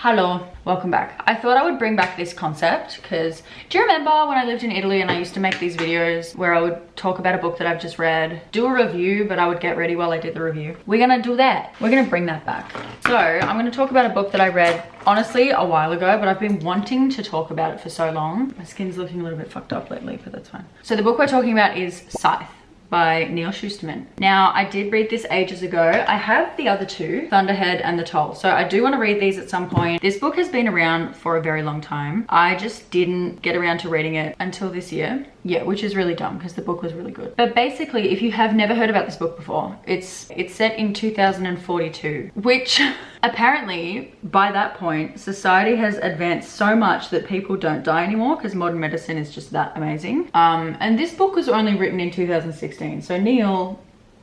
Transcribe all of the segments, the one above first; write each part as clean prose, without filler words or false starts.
Hello, welcome back. I thought I would bring back this concept because do you remember when I lived in Italy and I used to make these videos where I would talk about a book that I've just read, do a review, but I would get ready while I did the review? We're gonna do that. We're gonna bring that back. So I'm gonna talk about a book that I read honestly a while ago, but I've been wanting to talk about it for so long. My skin's looking a little bit fucked up lately, but that's fine. So the book we're talking about is Scythe by Neal Shusterman. Now, I did read this ages ago. I have the other two, Thunderhead and The Toll. So I do want to read these at some point. This book has been around for a very long time. I just didn't get around to reading it until this year. Yeah, which is really dumb because the book was really good. But basically, if you have never heard about this book before, it's set in 2042, which apparently by that point, society has advanced so much that people don't die anymore because modern medicine is just that amazing. And this book was only written in 2016. So Neal,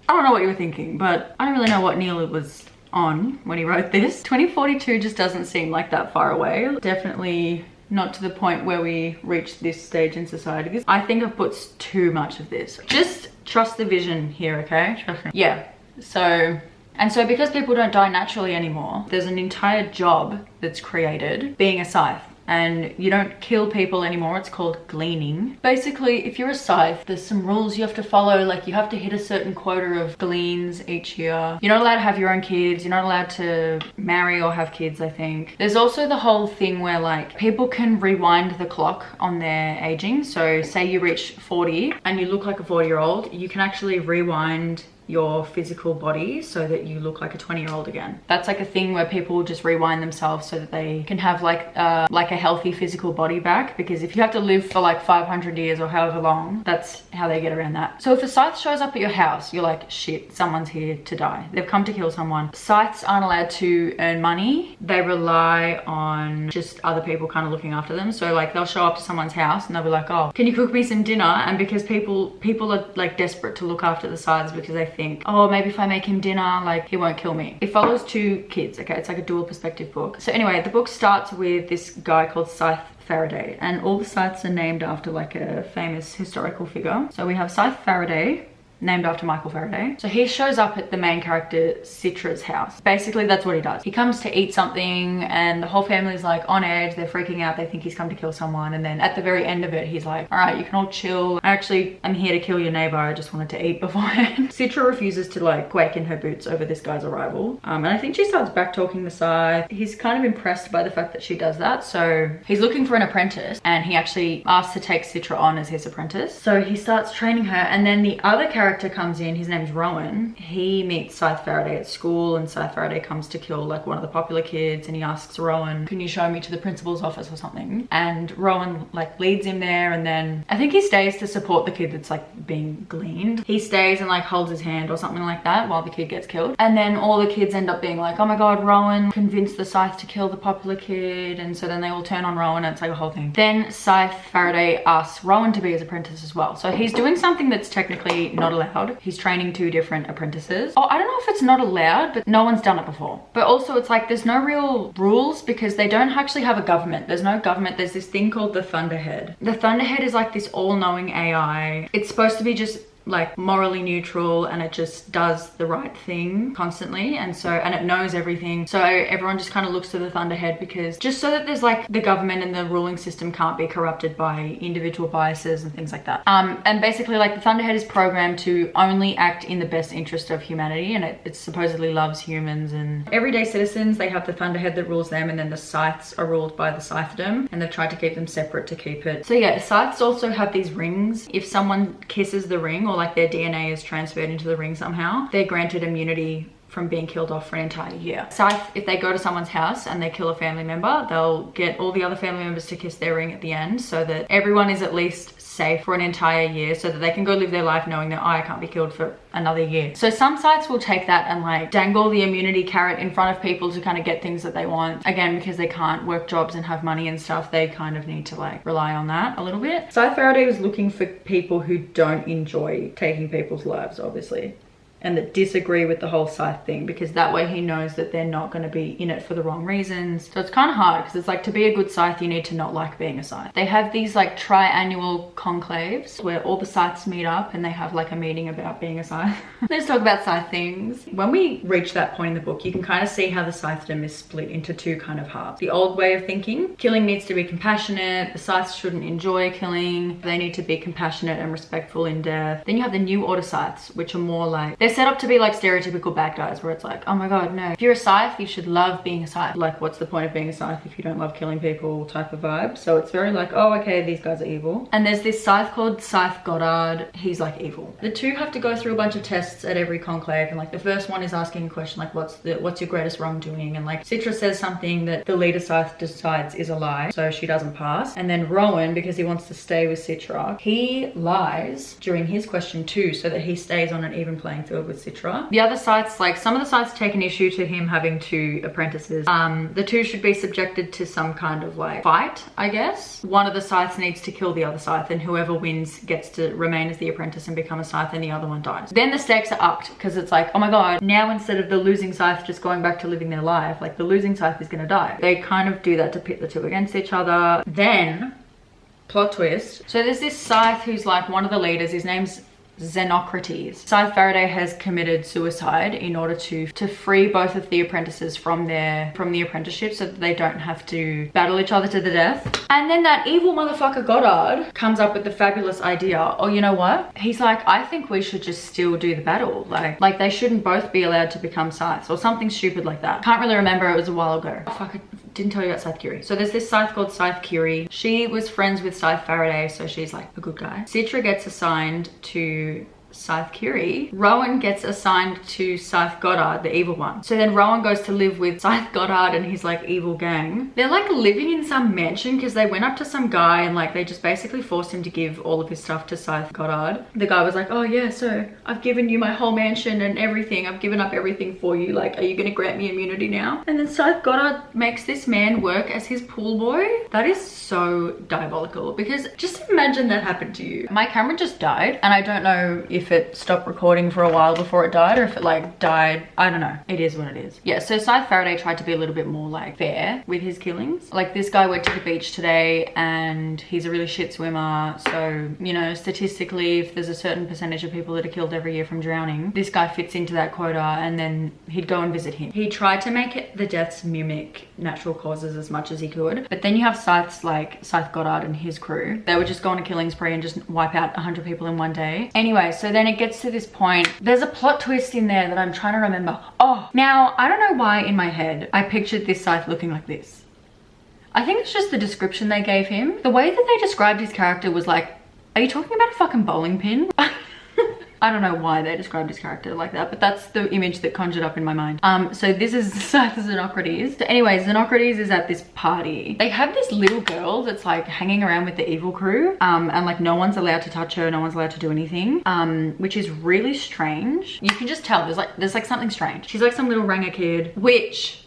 I don't know what you were thinking, but I don't really know what Neal was on when he wrote this. 2042 just doesn't seem like that far away. Definitely not to the point where we reach this stage in society. I think I've put too much of this. Just trust the vision here, okay? Trust me. Yeah, so because people don't die naturally anymore, there's an entire job that's created being a scythe. And you don't kill people anymore, it's called gleaning. Basically, if you're a scythe, there's some rules you have to follow, like you have to hit a certain quota of gleans each year. You're not allowed to have your own kids, you're not allowed to marry or have kids, I think. There's also the whole thing where like people can rewind the clock on their aging. So say you reach 40 and you look like a 40-year-old, you can actually rewind your physical body so that you look like a 20-year-old again. That's like a thing where people just rewind themselves so that they can have like a healthy physical body back, because if you have to live for like 500 years or however long, that's how they get around that. So if a scythe shows up at your house, you're like, shit, someone's here to die. They've come to kill someone. Scythes aren't allowed to earn money. They rely on just other people kind of looking after them. So like they'll show up to someone's house and they'll be like, oh, can you cook me some dinner? And because people are like desperate to look after the scythes because they think, oh, maybe if I make him dinner, like he won't kill me. It follows two kids, okay? It's like a dual perspective book. So anyway, the book starts with this guy called Scythe Faraday, and all the scythes are named after like a famous historical figure. So we have Scythe Faraday, named after Michael Faraday. So he shows up at the main character Citra's house. Basically, that's what he does. He comes to eat something and the whole family's like on edge. They're freaking out. They think he's come to kill someone. And then at the very end of it, he's like, all right, you can all chill. I'm here to kill your neighbor. I just wanted to eat beforehand. Citra refuses to like quake in her boots over this guy's arrival. And I think she starts back talking the scythe. He's kind of impressed by the fact that she does that. So he's looking for an apprentice and he actually asks to take Citra on as his apprentice. So he starts training her, and then the other character comes in. His name's Rowan. He meets Scythe Faraday at school, and Scythe Faraday comes to kill like one of the popular kids, and he asks Rowan, can you show me to the principal's office or something? And Rowan like leads him there, and then I think he stays to support the kid that's like being gleaned. He stays and like holds his hand or something like that while the kid gets killed. And then all the kids end up being like, oh my god, Rowan convinced the scythe to kill the popular kid, and so then they all turn on Rowan, and it's like a whole thing. Then Scythe Faraday asks Rowan to be his apprentice as well. So he's doing something that's technically not allowed. He's training two different apprentices. Oh, I don't know if it's not allowed, but no one's done it before. But also it's like there's no real rules because they don't actually have a government. There's no government. There's this thing called the Thunderhead. The Thunderhead is like this all-knowing AI. It's supposed to be just like morally neutral, and it just does the right thing constantly, and it knows everything. So everyone just kind of looks to the Thunderhead because just so that there's like the government and the ruling system can't be corrupted by individual biases and things like that. And basically like the Thunderhead is programmed to only act in the best interest of humanity, and it supposedly loves humans and everyday citizens. They have the Thunderhead that rules them, and then the scythes are ruled by the scythedom, and they've tried to keep them separate to keep it. So yeah, scythes also have these rings. If someone kisses the ring, or like their DNA is transferred into the ring somehow, they're granted immunity from being killed off for an entire year. Scythe, if they go to someone's house and they kill a family member, they'll get all the other family members to kiss their ring at the end so that everyone is at least safe for an entire year, so that they can go live their life knowing that, oh, I can't be killed for another year. So some scythes will take that and like dangle the immunity carrot in front of people to kind of get things that they want. Again, because they can't work jobs and have money and stuff, they kind of need to like rely on that a little bit. Scythe Faraday was looking for people who don't enjoy taking people's lives, obviously. and that disagree with the whole Scythe thing, because that way he knows that they're not going to be in it for the wrong reasons. So it's kind of hard, because it's like, to be a good Scythe you need to not like being a Scythe. They have these like triannual conclaves where all the Scythes meet up and they have like a meeting about being a Scythe. Let's talk about Scythe things. When we reach that point in the book, you can kind of see how the Scythedom is split into two kind of halves. The old way of thinking, killing needs to be compassionate, the Scythes shouldn't enjoy killing, they need to be compassionate and respectful in death. Then you have the New Order Scythes, which are more like, they're set up to be like stereotypical bad guys, where it's like, oh my god, no, if you're a Scythe you should love being a Scythe. Like, what's the point of being a Scythe if you don't love killing people type of vibe. So it's very like, oh okay, these guys are evil. And there's this Scythe called Scythe Goddard, he's like evil. The two have to go through a bunch of tests at every conclave, and like the first one is asking a question like, what's your greatest wrongdoing, and like Citra says something that the leader Scythe decides is a lie, so she doesn't pass. And then Rowan, because he wants to stay with Citra, he lies during his question too, so that he stays on an even playing field with Citra. The other Scythes, like some of the Scythes take an issue to him having two apprentices. The two should be subjected to some kind of like fight, I guess. One of the Scythes needs to kill the other Scythe, and whoever wins gets to remain as the apprentice and become a Scythe, and the other one dies. Then the stakes are upped, because it's like, oh my god, now instead of the losing Scythe just going back to living their life, like the losing Scythe is gonna die. They kind of do that to pit the two against each other. Then, plot twist. So there's this Scythe who's like one of the leaders, his name's Xenocrates. Scythe Faraday has committed suicide in order to free both of the apprentices from the apprenticeship, so that they don't have to battle each other to the death. And then that evil motherfucker Goddard comes up with the fabulous idea, oh, you know what? He's like, I think we should just still do the battle. Like they shouldn't both be allowed to become Scythes, or something stupid like that. Can't really remember, it was a while ago. Oh, fuck, I didn't tell you about Scythe Curie. So there's this Scythe called Scythe Curie. She was friends with Scythe Faraday, so she's like a good guy. Citra gets assigned to Scythe Curie. Rowan gets assigned to Scythe Goddard, the evil one. So then Rowan goes to live with Scythe Goddard and his like evil gang. They're like living in some mansion, because they went up to some guy and like they just basically forced him to give all of his stuff to Scythe Goddard. The guy was like, oh yeah, so I've given you my whole mansion and everything. I've given up everything for you. Like, are you gonna grant me immunity now? And then Scythe Goddard makes this man work as his pool boy. That is so diabolical, because just imagine that happened to you. My camera just died, and I don't know if it stopped recording for a while before it died, or if it like died, I don't know. It is what it is. Yeah, so Scythe Faraday tried to be a little bit more like fair with his killings. Like this guy went to the beach today and he's a really shit swimmer, so you know, statistically if there's a certain percentage of people that are killed every year from drowning, this guy fits into that quota, and then he'd go and visit him. He tried to make the deaths mimic natural causes as much as he could, but then you have Scythes like Scythe Goddard and his crew. They would just go on a killing spree and just wipe out 100 people in one day. Anyway, so then it gets to this point. There's a plot twist in there that I'm trying to remember. Oh, now I don't know why in my head I pictured this Scythe looking like this. I think it's just the description they gave him. The way that they described his character was like, are you talking about a fucking bowling pin? I don't know why they described his character like that, but that's the image that conjured up in my mind. So this is Scythe Xenocrates. So anyways, Xenocrates is at this party. They have this little girl that's like hanging around with the evil crew, and like no one's allowed to touch her, no one's allowed to do anything, which is really strange. You can just tell there's like something strange. She's like some little ranger kid, which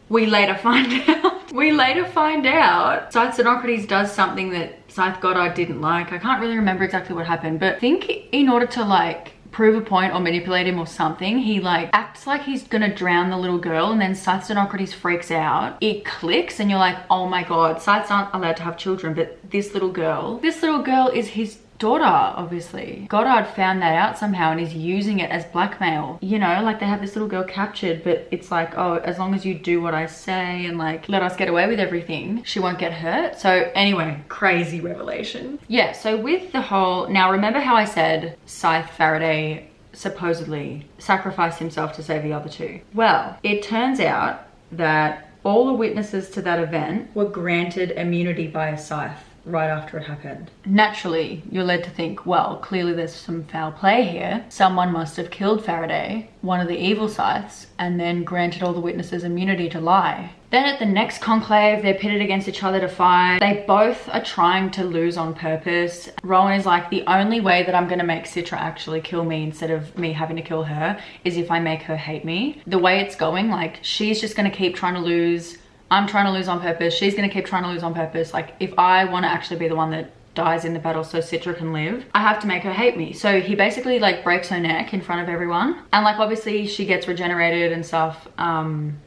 we later find out. We later find out Scythe Xenocrates does something that Scythe Goddard didn't like. I can't really remember exactly what happened, but I think in order to like prove a point or manipulate him or something, he like acts like he's gonna drown the little girl, and then Scythe Xenocrates freaks out. It clicks and you're like, oh my god, Scythes aren't allowed to have children, but this little girl is his daughter, obviously. Goddard found that out somehow and is using it as blackmail. You know, like they have this little girl captured, but it's like, oh, as long as you do what I say and like let us get away with everything, she won't get hurt. So anyway, crazy revelation. Yeah, so with the whole, now remember how I said Scythe Faraday supposedly sacrificed himself to save the other two? Well, it turns out that all the witnesses to that event were granted immunity by a Scythe right after it happened. Naturally, you're led to think, well, clearly there's some foul play here. Someone must have killed Faraday, one of the evil Scythes, and then granted all the witnesses immunity to lie. Then at the next conclave, they're pitted against each other to fight. They both are trying to lose on purpose. Rowan is like, the only way that I'm gonna make Citra actually kill me instead of me having to kill her is if I make her hate me. The way it's going, like, she's just gonna keep trying to lose. I'm trying to lose on purpose. She's gonna keep trying to lose on purpose. Like, if I want to actually be the one that dies in the battle so Citra can live, I have to make her hate me. So he basically like breaks her neck in front of everyone. And like obviously she gets regenerated and stuff.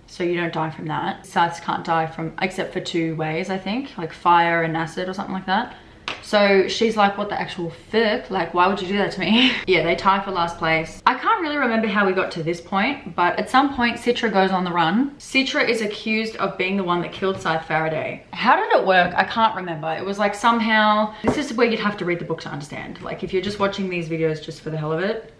So you don't die from that. Scythes can't die from, except for 2 ways, I think, like fire and acid or something like that. So she's like, what the actual fuck? Like, why would you do that to me? Yeah, they tie for last place. I can't really remember how we got to this point, but at some point Citra goes on the run. Citra is accused of being the one that killed Scythe Faraday. How did it work? I can't remember. It was like somehow, this is where you'd have to read the book to understand. Like if you're just watching these videos just for the hell of it,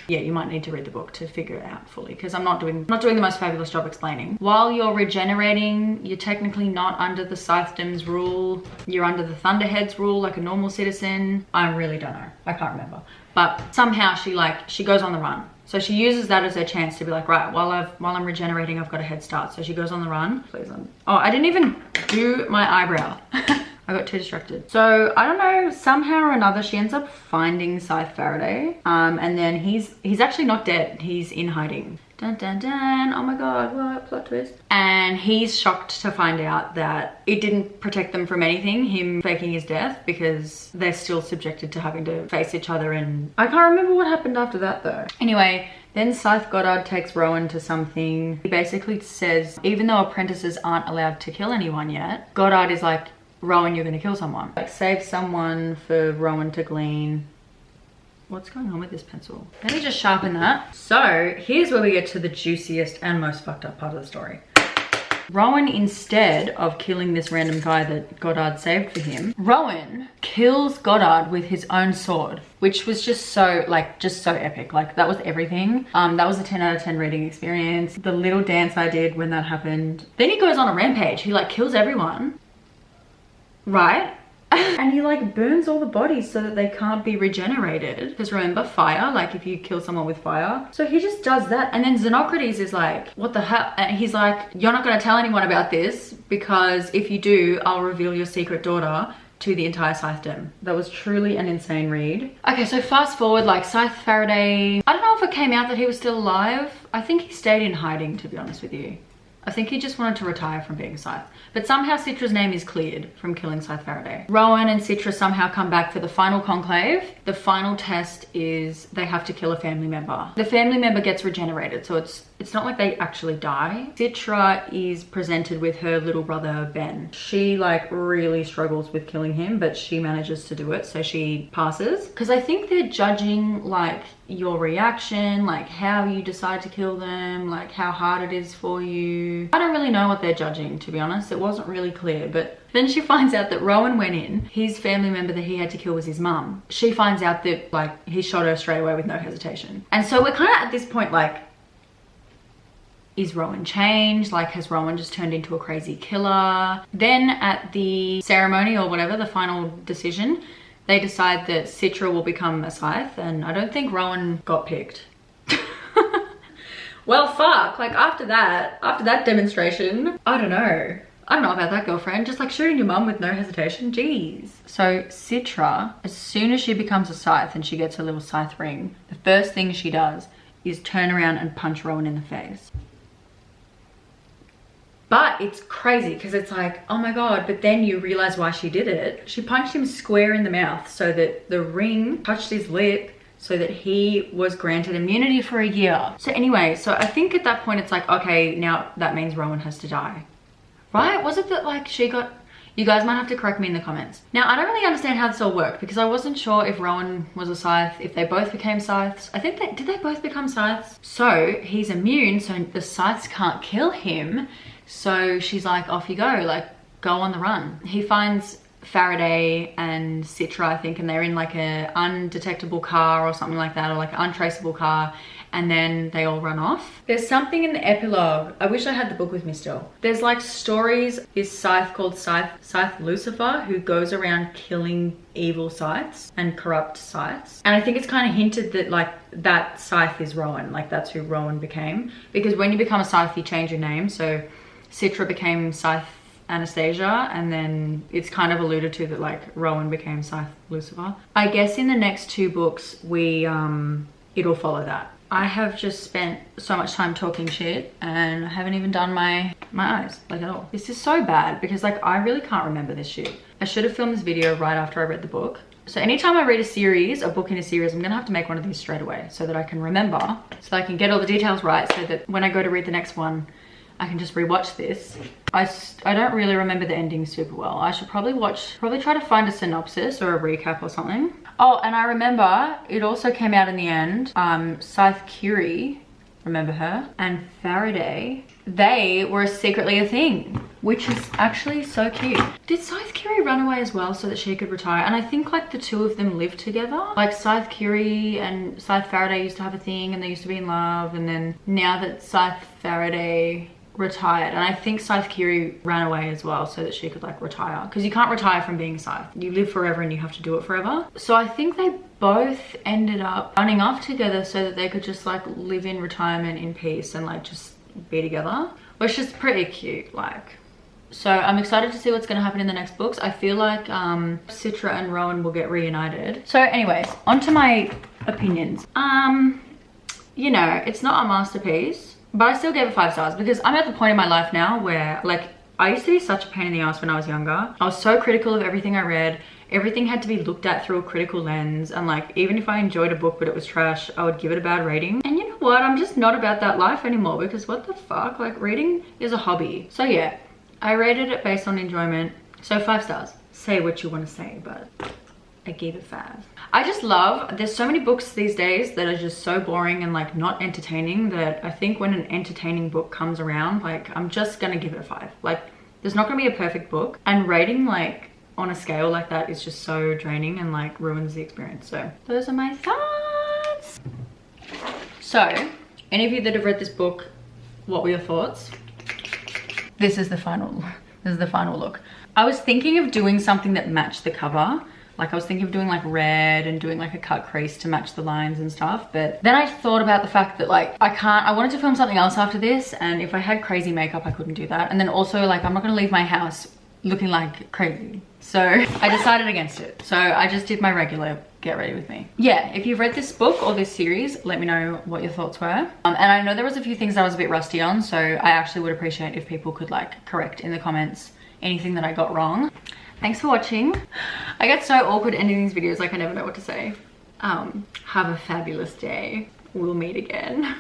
yeah, you might need to read the book to figure it out fully, because I'm not doing the most fabulous job explaining. While you're regenerating, you're technically not under the Scythedom's rule. You're under the Thunderhead's rule like a normal citizen. I really don't know. I can't remember. But somehow she goes on the run. So she uses that as her chance to be like, right, while I'm regenerating, I've got a head start. So she goes on the run. Please. Oh, I didn't even do my eyebrow. I got too distracted. So I don't know, somehow or another she ends up finding Scythe Faraday. And then he's actually not dead. He's in hiding. Dun dun dun. Oh my god, what plot twist. And he's shocked to find out that it didn't protect them from anything, him faking his death, because they're still subjected to having to face each other. And I can't remember what happened after that though. Anyway, then Scythe Goddard takes Rowan to something. He basically says, even though apprentices aren't allowed to kill anyone yet, Goddard is like, Rowan, you're gonna kill someone. Like save someone for Rowan to glean. What's going on with this pencil? Let me just sharpen that. So here's where we get to the juiciest and most fucked up part of the story. Rowan, instead of killing this random guy that Goddard saved for him, Rowan kills Goddard with his own sword, which was just so epic. Like that was everything. That was a 10 out of 10 reading experience. The little dance I did when that happened. Then he goes on a rampage. He like kills everyone. Right? And he like burns all the bodies so that they can't be regenerated. Because remember, fire, like if you kill someone with fire. So he just does that. And then Xenocrates is like, what the hell? And he's like, you're not going to tell anyone about this, because if you do, I'll reveal your secret daughter to the entire Scythedom. That was truly an insane read. Okay, so fast forward, like Scythe Faraday, I don't know if it came out that he was still alive. I think he stayed in hiding, to be honest with you. I think he just wanted to retire from being Scythe. But somehow Citra's name is cleared from killing Scythe Faraday. Rowan and Citra somehow come back for the final conclave. The final test is they have to kill a family member. The family member gets regenerated, so it's not like they actually die. Citra is presented with her little brother, Ben. She like really struggles with killing him, but she manages to do it, so she passes. Because I think they're judging like your reaction, like how you decide to kill them, like how hard it is for you. I don't really know what they're judging, to be honest. It wasn't really clear, but then she finds out that Rowan went in. His family member that he had to kill was his mum. She finds out that like he shot her straight away with no hesitation. And so we're kind of at this point like, is Rowan changed? Like, has Rowan just turned into a crazy killer? Then at the ceremony or whatever, the final decision, they decide that Citra will become a Scythe, and I don't think Rowan got picked. Well, fuck, like after that demonstration, I don't know about that, girlfriend. Just like shooting your mum with no hesitation, jeez. So Citra, as soon as she becomes a Scythe and she gets her little Scythe ring, the first thing she does is turn around and punch Rowan in the face. But it's crazy because it's like, oh my god, but then you realize why she did it. She punched him square in the mouth so that the ring touched his lip, so that he was granted immunity for a year. So anyway, so I think at that point it's like, okay, now that means Rowan has to die. Right? Was it that like she got... You guys might have to correct me in the comments. Now, I don't really understand how this all worked because I wasn't sure if Rowan was a Scythe, if they both became Scythes. I think did they both become Scythes? So he's immune, so the Scythes can't kill him. So she's like, off you go, like go on the run. He finds Faraday and Citra, I think, and they're in like a undetectable car or something like that, or like an untraceable car, and then they all run off. There's something in the epilogue. I wish I had the book with me still. There's like stories, this Scythe called Scythe Lucifer, who goes around killing evil Scythes and corrupt Scythes. And I think it's kind of hinted that like that Scythe is Rowan, like that's who Rowan became. Because when you become a Scythe, you change your name. So Citra became Scythe Anastasia, and then it's kind of alluded to that like Rowan became Scythe Lucifer. I guess in the next 2 books it'll follow that. I have just spent so much time talking shit and I haven't even done my eyes, like at all. This is so bad because like I really can't remember this shit. I should have filmed this video right after I read the book. So anytime I read a book in a series, I'm gonna have to make one of these straight away so that I can remember, so I can get all the details right, so that when I go to read the next one, I can just rewatch this. I don't really remember the ending super well. I should probably try to find a synopsis or a recap or something. Oh, and I remember it also came out in the end. SCYTHE, remember her? And Faraday, they were secretly a thing, which is actually so cute. Did SCYTHE run away as well so that she could retire? And I think like the two of them lived together. Like SCYTHE and Scythe Faraday used to have a thing and they used to be in love, and then now that Scythe Faraday retired, and I think SCYTHE ran away as well so that she could like retire, because you can't retire from being Scythe. You live forever and you have to do it forever. So I think they both ended up running off together so that they could just like live in retirement in peace and like just be together, which is pretty cute. Like, so I'm excited to see what's going to happen in the next books. I feel like Citra and Rowan will get reunited. So anyways, on to my opinions. You know, it's not a masterpiece, but I still gave it 5 stars because I'm at the point in my life now where like I used to be such a pain in the ass when I was younger. I was so critical of everything I read. Everything had to be looked at through a critical lens, and like even if I enjoyed a book but it was trash, I would give it a bad rating. And you know what, I'm just not about that life anymore, because what the fuck, like reading is a hobby. So yeah, I rated it based on enjoyment, so 5 stars. Say what you want to say, but I gave it 5. I just love, there's so many books these days that are just so boring and like not entertaining, that I think when an entertaining book comes around, like I'm just gonna give it a 5. Like there's not gonna be a perfect book, and rating like on a scale like that is just so draining and like ruins the experience. So those are my thoughts. So any of you that have read this book, what were your thoughts? This is the final look. I was thinking of doing something that matched the cover. Like I was thinking of doing like red and doing like a cut crease to match the lines and stuff. But then I thought about the fact that like I wanted to film something else after this, and if I had crazy makeup, I couldn't do that. And then also like I'm not gonna leave my house looking like crazy. So I decided against it. So I just did my regular get ready with me. Yeah, if you've read this book or this series, let me know what your thoughts were. And I know there was a few things I was a bit rusty on, so I actually would appreciate if people could like correct in the comments anything that I got wrong. Thanks for watching. I get so awkward ending these videos, like I never know what to say. Have a fabulous day. We'll meet again.